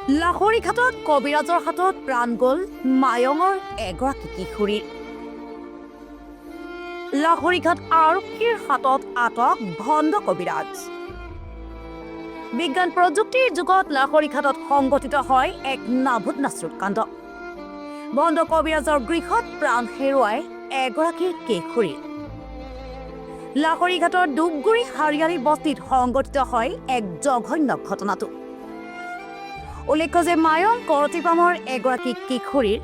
লাহৰীঘাটত কবিৰাজৰ হাতত প্ৰাণ গ'ল মায়ঙৰ এগৰাকী কিশোৰীৰ। লাহৰীঘাট আৰক্ষীৰ হাতত আটক ভণ্ড কবিৰাজ। বিজ্ঞান প্ৰযুক্তিৰ যুগত লাহৰীঘাটত সংঘটিত হয় এক নাভুত নাচৰুত কাণ্ড। ভণ্ড কবিৰাজৰ গৃহত প্ৰাণ হেৰুৱাই এগৰাকী কিশোৰীৰ। লাহৰীঘাটৰ দুবগুৰি হাৰিয়ালী বস্তিত সংঘটিত হয় এক জঘন্য ঘটনাটো। উল্লেখ্য যে মায়ং কৰতিপামৰ এগৰাকী কিশোৰীৰ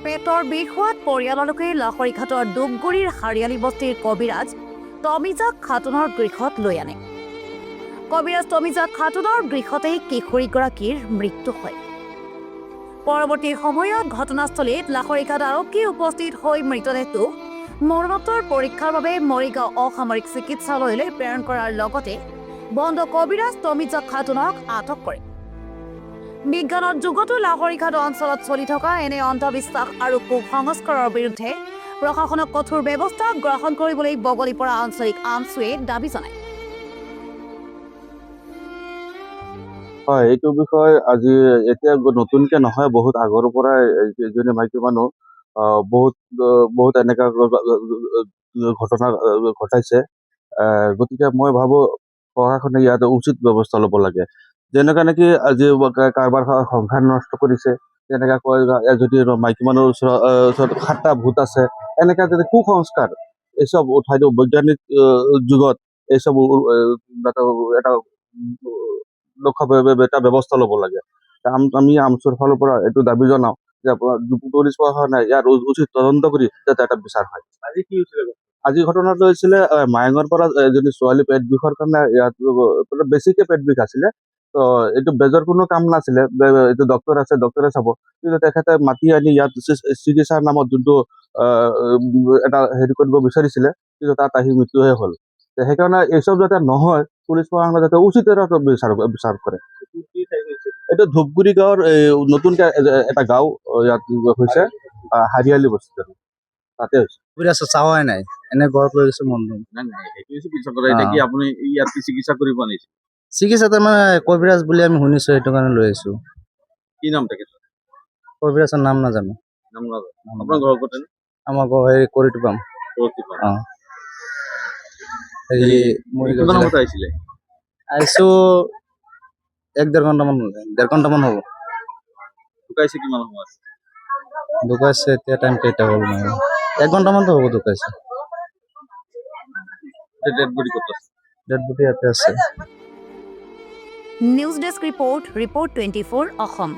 পেটৰ বিষ হোৱাত পৰিয়ালৰ লোকে লাহৰীঘাটৰ দুবগুৰিৰ হাৰিয়ালী বস্তিৰ কবিৰাজ তমিজাক খাতুনৰ গৃহত লৈ আনে। কবিৰাজ তমিজাক খাতুনৰ গৃহতেই কিশোৰীগৰাকীৰ মৃত্যু হয়। পৰৱৰ্তী সময়ত ঘটনাস্থলীত লাহৰীঘাট আৰক্ষী উপস্থিত হৈ মৃতদেহটো মৰণোত্তৰ পৰীক্ষাৰ বাবে মৰিগাঁও অসামৰিক চিকিৎসালয়লৈ প্ৰেৰণ কৰাৰ লগতে ভণ্ড কবিৰাজ তমিজাক খাতুনক আটক কৰে। বিজ্ঞানৰ যুগতো লাহৰীঘাট অঞ্চলত চলি থকা এনে অন্ধবিশ্বাস আৰু কুসংস্কাৰৰ বিৰুদ্ধে প্ৰশাসনক কঠোৰ ব্যৱস্থা গ্ৰহণ কৰিবলৈ বগলীপৰা আঞ্চলিক আমচুৱে দাবী জনায়। হয়, এইটো বিষয় আজি এতিয়া নতুনকে নহয়, বহুত আগৰ পৰাই এজনী মাইকী মানুহ বহুত এনেকা ঘটনা ঘটাইছে। গতিকে মই ভাবো প্ৰশাসনে ইয়াত উচিত ব্যৱস্থা ল'ব লাগে। যেনেকা নেকি আজি কাৰোবাৰ সংসাৰ নষ্ট কৰিছে, তেনেকা কয় যদি মাইকী মানুহৰ ওচৰত 7টা ভূত আছে, এনেকা যদি কুসংস্কাৰ এইসব উঠাই দিওঁ। বৈজ্ঞানিক যুগত এইসব এটা এটা ব্যৱস্থা ল'ব লাগে। আমি আমচুৰ ফালৰ পৰা এইটো দাবী জনাওঁ যে পুলিচ প্ৰশাসনে ইয়াৰ উচিত তদন্ত কৰি যাতে এটা বিচাৰ হয়। আজি কি হৈছিলে? আজি ঘটনাটো হৈছিলে মায়ঙৰ পৰা এজনী ছোৱালী পেট বিষৰ কাৰণে ইয়াত বেছিকে পেট বিষ আছিলে। তো এইটো বেজৰ কোনো কাম নাছিলে, এইটো ডক্তৰ আছে, ডক্তৰে চাব। কিন্তু তেখেতে মাতি আনি ইয়াত চিকিৎসাৰ নামত যোনটো এটা হেৰি কৰিব বিচাৰিছিলে, কিন্তু তাত আহি মৃত্যুহে হ'ল। সেইকাৰণে এইসব যাতে নহয়, পুলিচ প্ৰশাসনে যাতে উচিত এটা বিচাৰ কৰে। এইটো ধূপগুৰি গাঁৱৰ নতুনকে এটা গাঁও ইয়াত হৈছে, হাৰিয়ালী বস্তি তাতে হৈছে। চাৱাই নাই, এনে ঘৰত লৈ গৈছে মন আপুনি ইয়াত চিকিৎসা কৰিব আনিছে? চিকিৎসা তাৰমানে কবিৰাজ বুলি আমি শুনিছো, সেইটো কাৰণে লৈ আহিছো। কি নাম তেখেতৰ? কবিৰাজৰ নাম নাজানো। আপোনাৰ ঘৰ ক'ত? আমাৰ ঘৰ হেৰি কৰিটো পাম। আহিছিলে? আহিছো 1-1.5 ঘণ্টামান হ'ব। ঢুকাইছে কিমান সময়? ঢুকাইছে এতিয়া টাইম কেইটা হ'ল? 1 ঘণ্টামানতো হ'ব ঢুকাইছে। ডেড বডি ক'ত আছে? ডেড বডি ইয়াতে আছে। News desk report 24 Assam.